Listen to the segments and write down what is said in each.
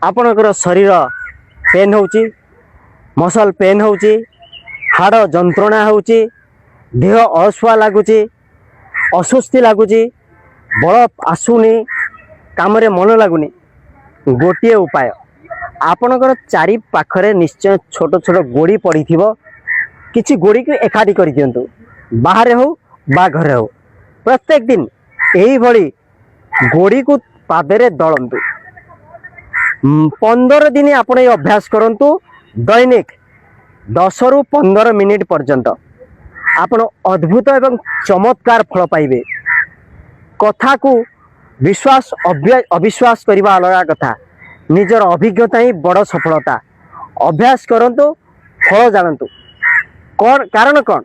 आपणकर शरीर पेन होची मसल पेन होची हाड़ जंत्रणा होची देह असुआ लगुच अस्वस्ति लगुच बल आसुनी काम मन लगुनि गोटे उपाय आपणकर चारि पाखरे निश्चय छोट छोट गोड़ी पड़ी किछि गोड़ी को एकाठी कर दियंतु बाहर हो बा घरे हो प्रत्येक दिन यही भली गोड़ी को पादरे दलंतु 15 दिन आपण ये अभ्यास करंतु दैनिक 10 रु 15 मिनिट पर्यंत आपण अद्भुत एवं चमत्कार फल पाइबे। कथा को विश्वास अविश्वास करबा अलग कथा निजर अभिज्ञता ही बड़ सफलता अभ्यास करंतु फल जानतु कौन कारण कौन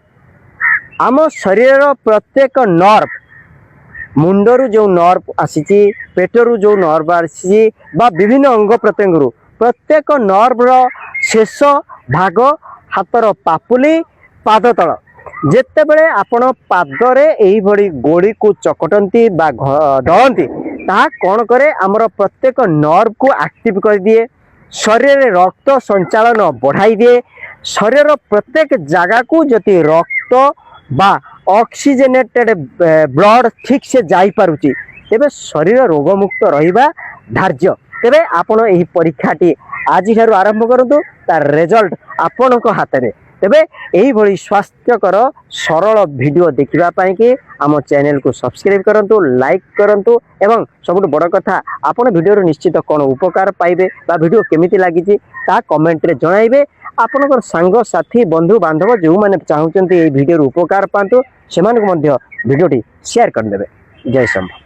आम शरीर प्रत्येक नर्व मुंडरू जो नर्व आसी पेटरू जो नर्व आसी विभिन्न अंग प्रत्यंग प्रत्येक नर्व शेष भाग हाथर पापुली पाद तल जेते बेले आपण पादरे एही भली गोड़ी को चकटंती बा दलंती ता कौन करे आमर प्रत्येक नर्व को एक्टिव कर दिए शरीर में रक्त संचालन बढ़ाई दिए शरीर प्रत्येक जगह को जति रक्त बा ऑक्सीजनेटेड ब्लड ठीक से जाई पारुची तेबे शरीर रोगमुक्त रहिबा धार्य। तेबे आपण एही परीक्षाटी आज ठारू आरंभ करंतु तार रिजल्ट आपण को हाथ में। तेबे एही भली स्वास्थ्यकर सरल वीडियो देखिबा पई कि आम चैनल को सब्सक्राइब करंतु लाइक करंतु एवं सबुठ बड़ कथा आपण वीडियो रो निश्चित कोन उपकार पाइबे बा वीडियो केमिति लागिची ता कमेंट रे जणाइबे। आपनकर सांग साथी बंधु बांधव जो माने चाहउचंती ए वीडियो रो उपकार पांतु सेमानक मध्य वीडियोटी शेयर कर देबे। जय शंभू।